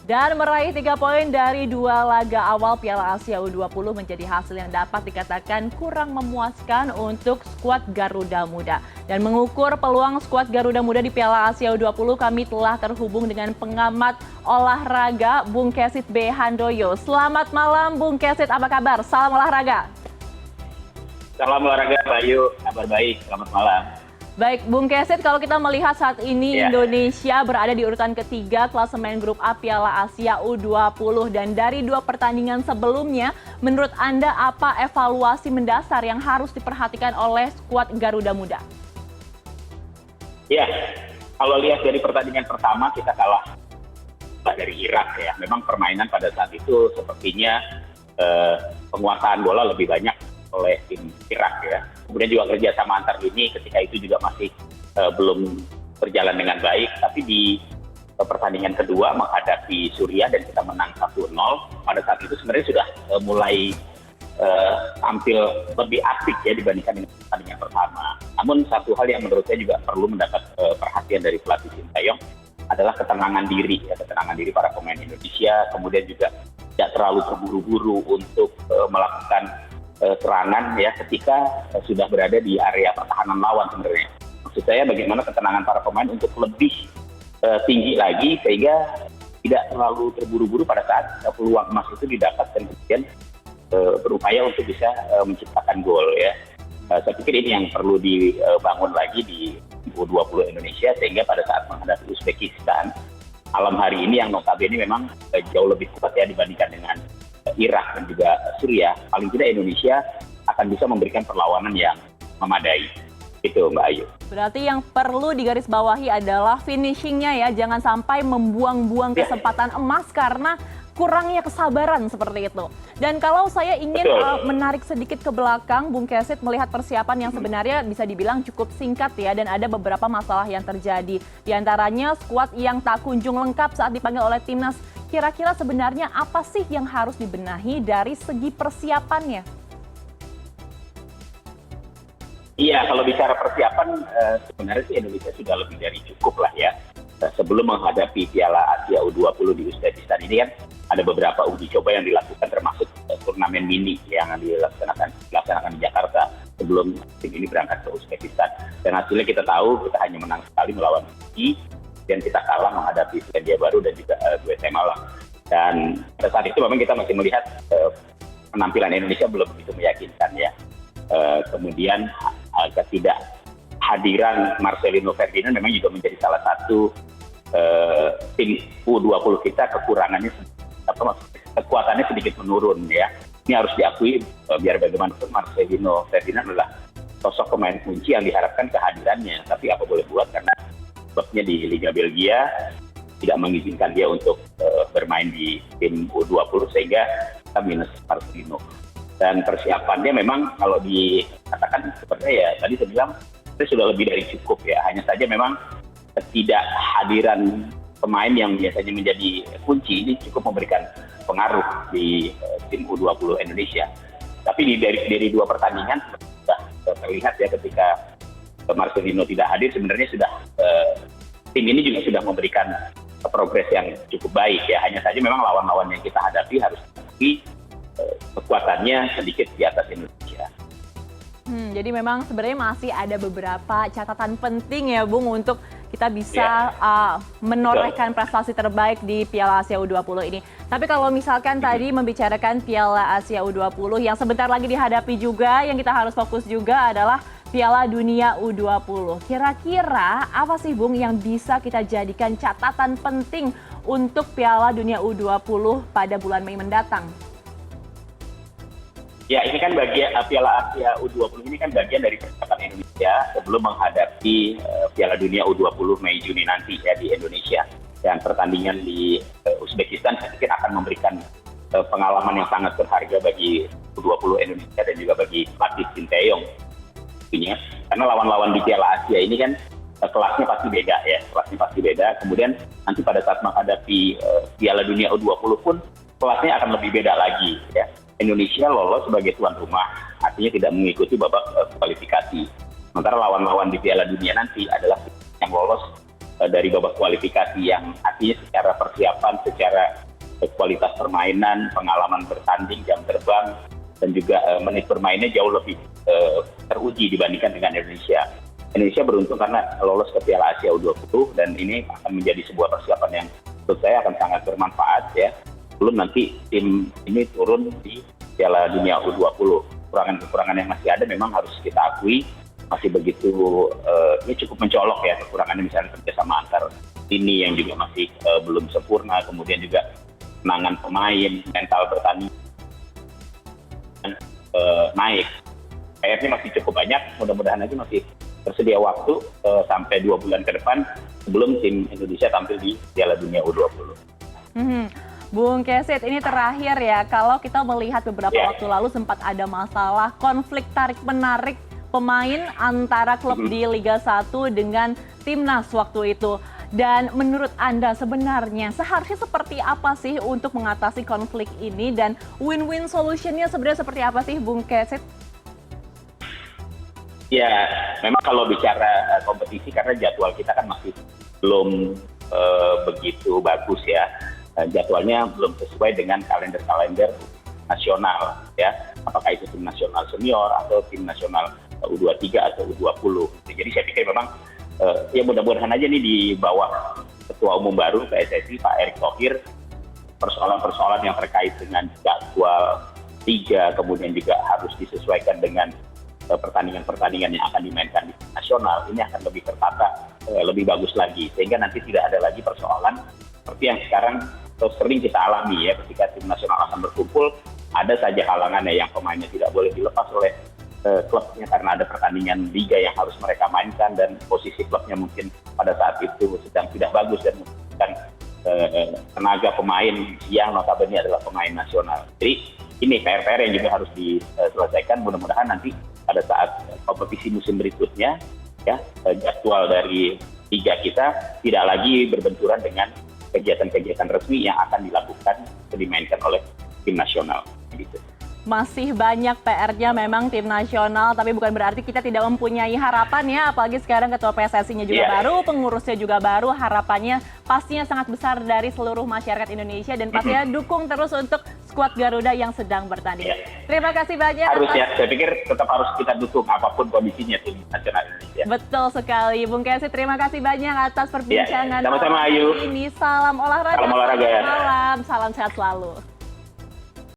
Dan meraih 3 poin dari 2 laga awal Piala Asia U20 menjadi hasil yang dapat dikatakan kurang memuaskan untuk skuad Garuda Muda. Dan mengukur peluang skuad Garuda Muda di Piala Asia U20, kami telah terhubung dengan pengamat olahraga Bung Kesit B. Handoyo. Selamat malam Bung Kesit, apa kabar? Salam olahraga. Salam olahraga, Bayu. Kabar baik, selamat malam. Baik, Bung Kesit, kalau kita melihat saat ini Indonesia berada di urutan ketiga klasemen grup A Piala Asia U20. Dan dari 2 pertandingan sebelumnya, menurut Anda apa evaluasi mendasar yang harus diperhatikan oleh skuad Garuda Muda? Ya, kalau lihat dari pertandingan pertama kita kalah dari Irak ya. Memang permainan pada saat itu sepertinya penguasaan bola lebih banyak oleh tim Irak ya. Kemudian juga kerjasama antar lini ketika itu juga masih belum berjalan dengan baik. Tapi di pertandingan kedua menghadapi Suriah dan kita menang 1-0, pada saat itu sebenarnya sudah mulai tampil lebih apik ya dibandingkan dengan pertandingan pertama. Namun satu hal yang menurut saya juga perlu mendapat perhatian dari pelatih Sintayong adalah ketenangan diri ya, ketenangan diri para pemain Indonesia. Kemudian juga tidak terlalu terburu-buru untuk melakukan serangan ya ketika sudah berada di area pertahanan lawan sebenarnya. Maksud saya bagaimana ketenangan para pemain untuk lebih tinggi lagi sehingga tidak terlalu terburu-buru pada saat peluang emas itu didapat dan kemudian berupaya untuk bisa menciptakan gol ya. Saya pikir ini yang perlu dibangun lagi di U20 Indonesia sehingga pada saat menghadapi Uzbekistan malam hari ini yang notabene memang jauh lebih kuat ya dibandingkan dengan Irak dan juga Suriah, paling tidak Indonesia akan bisa memberikan perlawanan yang memadai. Itu Mbak Ayu. Berarti yang perlu digarisbawahi adalah finishingnya ya, jangan sampai membuang-buang kesempatan emas karena kurangnya kesabaran seperti itu. Dan kalau saya ingin menarik sedikit ke belakang, Bung Kesit melihat persiapan yang sebenarnya bisa dibilang cukup singkat ya, dan ada beberapa masalah yang terjadi. Di antaranya skuad yang tak kunjung lengkap saat dipanggil oleh timnas. Kira-kira sebenarnya apa sih yang harus dibenahi dari segi persiapannya? Iya, kalau bicara persiapan sebenarnya sih Indonesia sudah lebih dari cukup lah ya. Sebelum menghadapi Piala Asia U20 di Uzbekistan ini kan ada beberapa uji coba yang dilakukan termasuk turnamen mini yang dilaksanakan di Jakarta sebelum tim ini berangkat ke Uzbekistan. Dan hasilnya kita tahu kita hanya menang sekali melawan Fiji dan kita kalah menghadapi Selandia Baru dan juga Guatemala. Dan pada saat itu memang kita masih melihat penampilan Indonesia belum begitu meyakinkan ya. Kemudian ketidakhadiran Marcelino Ferdinand memang juga menjadi salah satu tim U20 kita kekuatannya sedikit menurun ya. Ini harus diakui biar bagaimanapun Marcelino Ferdinand adalah sosok pemain kunci yang diharapkan kehadirannya. Tapi apa boleh buat karena sebabnya di Liga Belgia tidak mengizinkan dia untuk bermain di tim U20 sehingga kita minus Marcelino. Dan persiapannya memang kalau dikatakan sepertinya ya tadi saya bilang itu sudah lebih dari cukup ya. Hanya saja memang ketidakhadiran pemain yang biasanya menjadi kunci ini cukup memberikan pengaruh di tim U20 Indonesia. Tapi dari 2 pertandingan sudah terlihat ya ketika Marcelino tidak hadir sebenarnya sudah tim ini juga sudah memberikan progres yang cukup baik ya. Hanya saja memang lawan-lawan yang kita hadapi harus diakui kekuatannya sedikit di atas Indonesia. Jadi memang sebenarnya masih ada beberapa catatan penting ya Bung untuk kita bisa menorehkan prestasi terbaik di Piala Asia U20 ini. Tapi kalau misalkan tadi membicarakan Piala Asia U20 yang sebentar lagi dihadapi juga, yang kita harus fokus juga adalah Piala Dunia U20. Kira-kira apa sih Bung yang bisa kita jadikan catatan penting untuk Piala Dunia U20 pada bulan Mei mendatang? Ya, ini kan bagian Piala Asia U20 ini kan bagian dari persiapan Indonesia sebelum menghadapi Piala Dunia U20 Mei Juni nanti ya di Indonesia. Dan pertandingan di Uzbekistan saya pikir akan memberikan pengalaman yang sangat berharga bagi U20 Indonesia dan juga bagi pelatih Sintayong. Karena lawan-lawan di Piala Asia ini kan kelasnya pasti beda ya, Kemudian nanti pada saat menghadapi Piala Dunia U20 pun kelasnya akan lebih beda lagi ya. Indonesia lolos sebagai tuan rumah, artinya tidak mengikuti babak kualifikasi. Sementara lawan-lawan di Piala Dunia nanti adalah yang lolos dari babak kualifikasi yang artinya secara persiapan, secara kualitas permainan, pengalaman bertanding, jam terbang, dan juga menit bermainnya jauh lebih teruji dibandingkan dengan Indonesia. Indonesia beruntung karena lolos ke Piala Asia U20 dan ini akan menjadi sebuah persiapan yang menurut saya akan sangat bermanfaat ya. Belum nanti tim ini turun di Piala Dunia U20. Kekurangan-kekurangan yang masih ada memang harus kita akui, masih begitu ini cukup mencolok ya kekurangannya, misalnya kerjasama antar lini yang juga masih belum sempurna, kemudian juga penangan pemain, mental bertanding naik. PR-nya masih cukup banyak, mudah-mudahan aja masih tersedia waktu sampai 2 bulan ke depan sebelum tim Indonesia tampil di Piala Dunia U20. Bung Kesit, ini terakhir ya, kalau kita melihat beberapa waktu lalu sempat ada masalah konflik tarik-menarik pemain antara klub di Liga 1 dengan Timnas waktu itu. Dan menurut Anda sebenarnya seharusnya seperti apa sih untuk mengatasi konflik ini dan win-win solution-nya sebenarnya seperti apa sih Bung Kesit? Ya, memang kalau bicara kompetisi karena jadwal kita kan masih belum begitu bagus ya. Jadwalnya belum sesuai dengan kalender-kalender nasional ya. Apakah itu tim nasional senior atau tim nasional U23 atau U20. Jadi saya pikir memang ya mudah-mudahan aja nih di bawah Ketua Umum baru PSSI Pak Erick Thohir, persoalan-persoalan yang terkait dengan jadwal liga kemudian juga harus disesuaikan dengan pertandingan-pertandingan yang akan dimainkan di nasional, ini akan lebih tertata, lebih bagus lagi, sehingga nanti tidak ada lagi persoalan seperti yang sekarang sering kita alami ya, ketika tim nasional akan berkumpul, ada saja halangannya yang pemainnya tidak boleh dilepas oleh klubnya karena ada pertandingan liga yang harus mereka mainkan dan posisi klubnya mungkin pada saat itu sedang tidak bagus dan membutuhkan tenaga pemain yang notabene adalah pemain nasional. Jadi ini PR-PR yang juga harus diselesaikan, mudah-mudahan nanti pada saat kompetisi musim berikutnya ya jadwal dari liga kita tidak lagi berbenturan dengan kegiatan-kegiatan resmi yang akan dilakukan dimainkan oleh tim nasional gitu. Masih banyak PR-nya memang tim nasional, tapi bukan berarti kita tidak mempunyai harapan ya, apalagi sekarang ketua PSSI-nya juga baru, pengurusnya juga baru, harapannya pastinya sangat besar dari seluruh masyarakat Indonesia dan pastinya dukung terus untuk skuad Garuda yang sedang bertanding. Terima kasih banyak. Harus ya, saya pikir tetap harus kita dukung apapun kondisinya tim nasional Indonesia. Betul sekali, Bung Kesit, terima kasih banyak atas perbincangan sama-sama Ayu. ini. Salam olahraga. Salam olahraga. Salam sehat selalu.